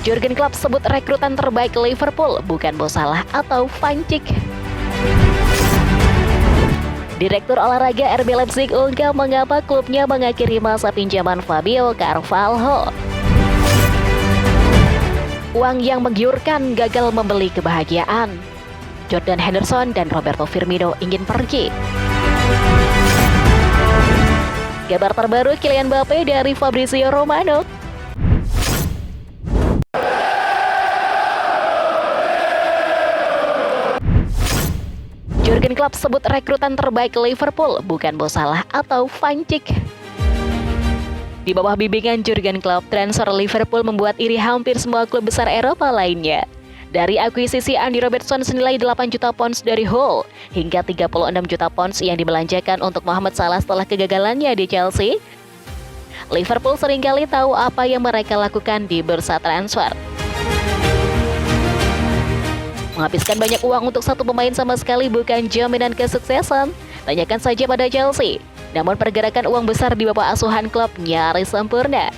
Jurgen Klopp sebut rekrutan terbaik Liverpool bukan bos salah atau Vancik. Direktur olahraga RB Leipzig ungkap mengapa klubnya mengakhiri masa pinjaman Fabio Carvalho. Uang yang menggiurkan gagal membeli kebahagiaan. Jordan Henderson dan Roberto Firmino ingin pergi. Kabar terbaru Kylian Mbappe dari Fabrizio Romano. Jurgen Klopp sebut rekrutan terbaik Liverpool bukan bos salah atau Vancik. Di bawah bimbingan Jurgen Klopp, transfer Liverpool membuat iri hampir semua klub besar Eropa lainnya. Dari akuisisi Andy Robertson senilai 8 juta pounds dari Hull hingga 36 juta pounds yang dibelanjakan untuk Mohamed Salah setelah kegagalannya di Chelsea, Liverpool seringkali tahu apa yang mereka lakukan di bursa transfer. Menghabiskan banyak uang untuk satu pemain sama sekali bukan jaminan kesuksesan. Tanyakan saja pada Chelsea. Namun pergerakan uang besar di bawah asuhan klub nyaris sempurna.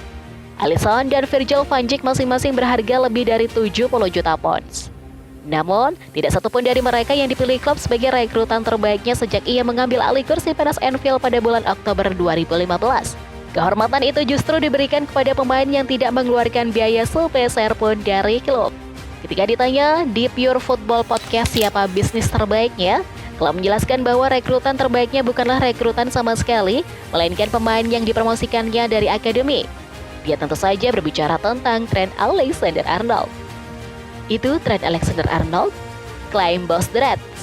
Alisson dan Virgil van Dijk masing-masing berharga lebih dari 70 juta pounds. Namun, tidak satupun dari mereka yang dipilih klub sebagai rekrutan terbaiknya sejak ia mengambil alih kursi penas Anfield pada bulan Oktober 2015. Kehormatan itu justru diberikan kepada pemain yang tidak mengeluarkan biaya sepeser pun dari klub. Ketika ditanya di Pure Football Podcast siapa bisnis terbaiknya, Klopp menjelaskan bahwa rekrutan terbaiknya bukanlah rekrutan sama sekali, melainkan pemain yang dipromosikannya dari akademi. Dia tentu saja berbicara tentang Trent Alexander-Arnold. Itu Trent Alexander-Arnold, klaim bos The Reds.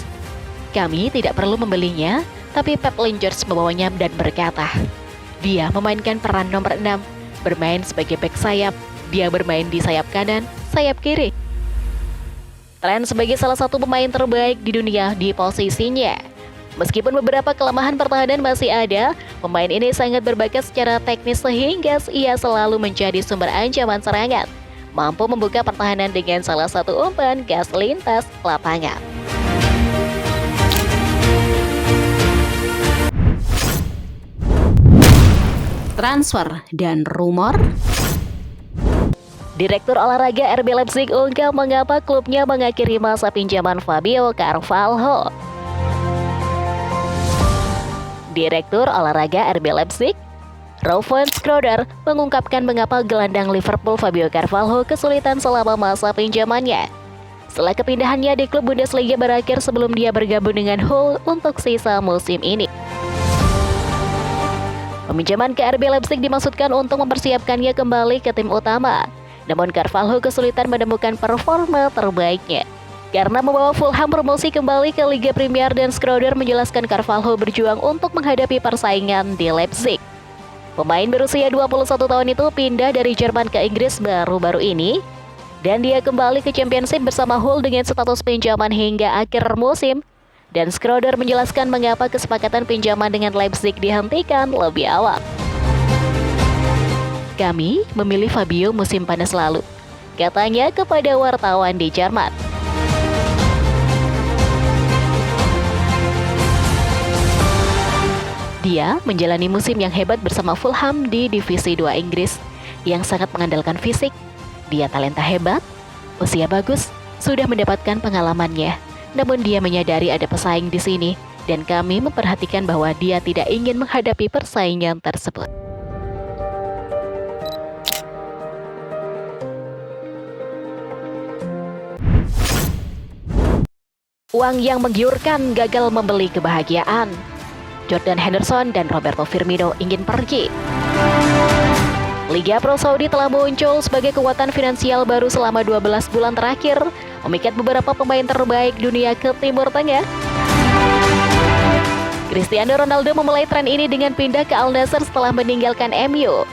Kami tidak perlu membelinya, tapi Pep Linders membawanya dan berkata, dia memainkan peran nomor 6, bermain sebagai bek sayap, dia bermain di sayap kanan, sayap kiri. Trent sebagai salah satu pemain terbaik di dunia di posisinya. Meskipun beberapa kelemahan pertahanan masih ada, pemain ini sangat berbakat secara teknis sehingga ia selalu menjadi sumber ancaman serangan. Mampu membuka pertahanan dengan salah satu umpan gas lintas lapangan. Transfer dan rumor. Direktur olahraga RB Leipzig ungkap mengapa klubnya mengakhiri masa pinjaman Fabio Carvalho. Direktur olahraga RB Leipzig, Rovon Schroeder, mengungkapkan mengapa gelandang Liverpool Fabio Carvalho kesulitan selama masa pinjamannya. Setelah kepindahannya di klub Bundesliga berakhir sebelum dia bergabung dengan Hull untuk sisa musim ini. Peminjaman ke RB Leipzig dimaksudkan untuk mempersiapkannya kembali ke tim utama. Namun Carvalho kesulitan menemukan performa terbaiknya. Karena membawa Fulham promosi kembali ke Liga Premier dan Schroeder menjelaskan Carvalho berjuang untuk menghadapi persaingan di Leipzig. Pemain berusia 21 tahun itu pindah dari Jerman ke Inggris baru-baru ini. Dan dia kembali ke Championship bersama Hull dengan status pinjaman hingga akhir musim. Dan Schroeder menjelaskan mengapa kesepakatan pinjaman dengan Leipzig dihentikan lebih awal. Kami memilih Fabio musim panas lalu, katanya kepada wartawan di Jerman. Dia menjalani musim yang hebat bersama Fulham di Divisi 2 Inggris, yang sangat mengandalkan fisik. Dia talenta hebat, usia bagus, sudah mendapatkan pengalamannya. Namun dia menyadari ada pesaing di sini, dan kami memperhatikan bahwa dia tidak ingin menghadapi persaingan tersebut. Uang yang menggiurkan gagal membeli kebahagiaan. Jordan Henderson dan Roberto Firmino ingin pergi. Liga Pro Saudi telah muncul sebagai kekuatan finansial baru selama 12 bulan terakhir, memikat beberapa pemain terbaik dunia ke Timur Tengah. Cristiano Ronaldo memulai tren ini dengan pindah ke Al Nassr setelah meninggalkan MU.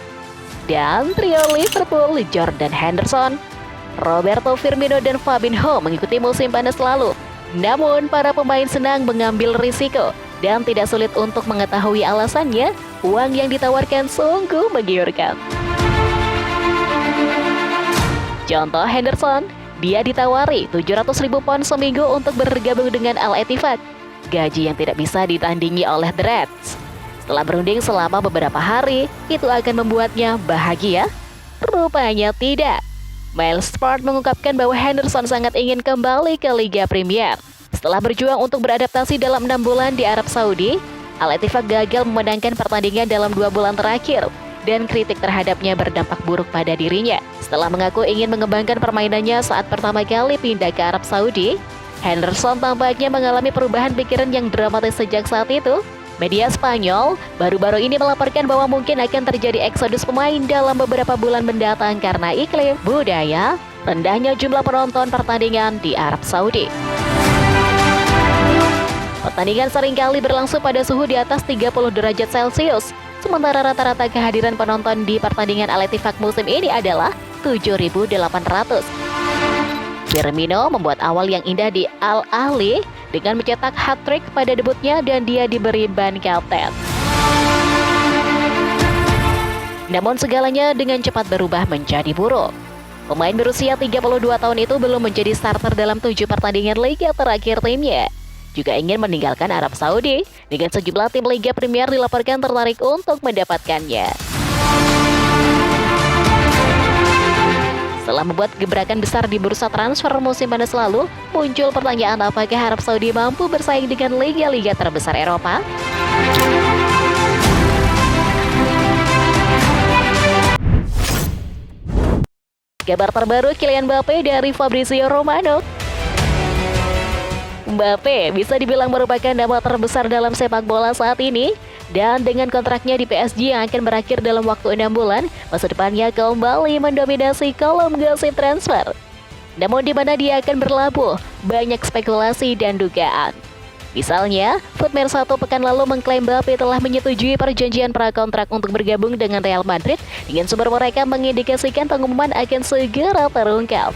Dan trio Liverpool, Jordan Henderson, Roberto Firmino dan Fabinho mengikuti musim panas lalu. Namun, para pemain senang mengambil risiko dan tidak sulit untuk mengetahui alasannya, uang yang ditawarkan sungguh menggiurkan. Contoh Henderson, dia ditawari 700.000 pound seminggu untuk bergabung dengan Al Ettifaq, gaji yang tidak bisa ditandingi oleh The Reds. Setelah berunding selama beberapa hari, itu akan membuatnya bahagia? Rupanya tidak. Mail Sport mengungkapkan bahwa Henderson sangat ingin kembali ke Liga Premier. Setelah berjuang untuk beradaptasi dalam 6 bulan di Arab Saudi, Al Ettifaq gagal memenangkan pertandingan dalam 2 bulan terakhir dan kritik terhadapnya berdampak buruk pada dirinya. Setelah mengaku ingin mengembangkan permainannya saat pertama kali pindah ke Arab Saudi, Henderson tampaknya mengalami perubahan pikiran yang dramatis sejak saat itu. Media Spanyol baru-baru ini melaporkan bahwa mungkin akan terjadi eksodus pemain dalam beberapa bulan mendatang karena iklim, budaya, rendahnya jumlah penonton pertandingan di Arab Saudi. Pertandingan seringkali berlangsung pada suhu di atas 30 derajat Celcius, sementara rata-rata kehadiran penonton di pertandingan Al Ettifaq musim ini adalah 7.800. Firmino membuat awal yang indah di Al Ahly dengan mencetak hat-trick pada debutnya dan dia diberi ban kapten. Namun segalanya dengan cepat berubah menjadi buruk. Pemain berusia 32 tahun itu belum menjadi starter dalam 7 pertandingan liga terakhir timnya. Juga ingin meninggalkan Arab Saudi, dengan sejumlah tim Liga Premier dilaporkan tertarik untuk mendapatkannya. Setelah membuat gebrakan besar di bursa transfer musim panas lalu, muncul pertanyaan apakah Arab Saudi mampu bersaing dengan liga-liga terbesar Eropa? Kabar terbaru Kylian Mbappe dari Fabrizio Romano. Mbappe bisa dibilang merupakan nama terbesar dalam sepak bola saat ini. Dan dengan kontraknya di PSG yang akan berakhir dalam waktu 6 bulan, masa depannya kembali mendominasi kolom gosip transfer. Namun di mana dia akan berlabuh, banyak spekulasi dan dugaan. Misalnya, Footmer 1 pekan lalu mengklaim Mbappe telah menyetujui perjanjian prakontrak untuk bergabung dengan Real Madrid, dengan sumber mereka mengindikasikan pengumuman akan segera terungkap.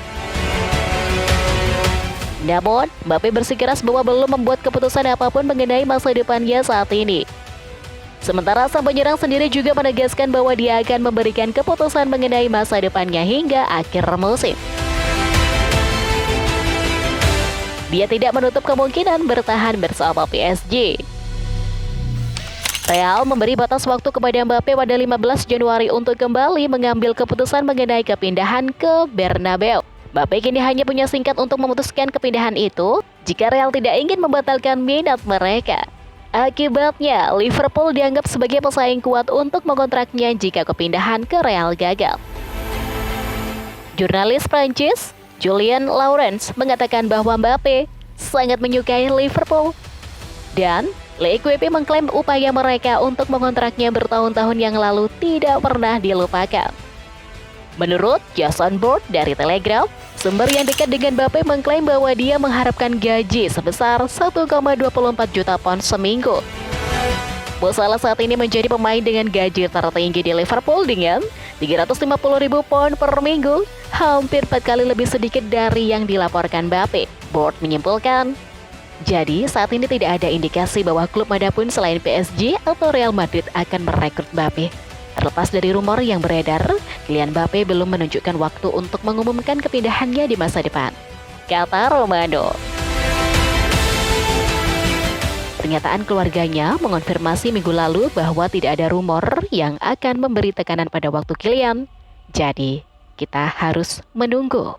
Namun, Mbappe bersikeras bahwa belum membuat keputusan apapun mengenai masa depannya saat ini. Sementara sang penyerang sendiri juga menegaskan bahwa dia akan memberikan keputusan mengenai masa depannya hingga akhir musim. Dia tidak menutup kemungkinan bertahan bersama PSG. Real memberi batas waktu kepada Mbappe pada 15 Januari untuk kembali mengambil keputusan mengenai kepindahan ke Bernabeu. Mbappe kini hanya punya singkat untuk memutuskan kepindahan itu jika Real tidak ingin membatalkan minat mereka. Akibatnya, Liverpool dianggap sebagai pesaing kuat untuk mengontraknya jika kepindahan ke Real gagal. Jurnalis Prancis, Julien Laurens, mengatakan bahwa Mbappe sangat menyukai Liverpool. Dan L'Equipe mengklaim upaya mereka untuk mengontraknya bertahun-tahun yang lalu tidak pernah dilupakan. Menurut Jason Bird dari Telegraph, sumber yang dekat dengan Mbappe mengklaim bahwa dia mengharapkan gaji sebesar 1,24 juta pound seminggu. Mo Salah saat ini menjadi pemain dengan gaji tertinggi di Liverpool dengan 350.000 pound per minggu, hampir 4 kali lebih sedikit dari yang dilaporkan Mbappe. Bird menyimpulkan, jadi saat ini tidak ada indikasi bahwa klub manapun selain PSG atau Real Madrid akan merekrut Mbappe. Terlepas dari rumor yang beredar, Kylian Mbappe belum menunjukkan waktu untuk mengumumkan kepindahannya di masa depan, kata Romano. Pernyataan keluarganya mengonfirmasi minggu lalu bahwa tidak ada rumor yang akan memberi tekanan pada waktu Kylian. Jadi, kita harus menunggu.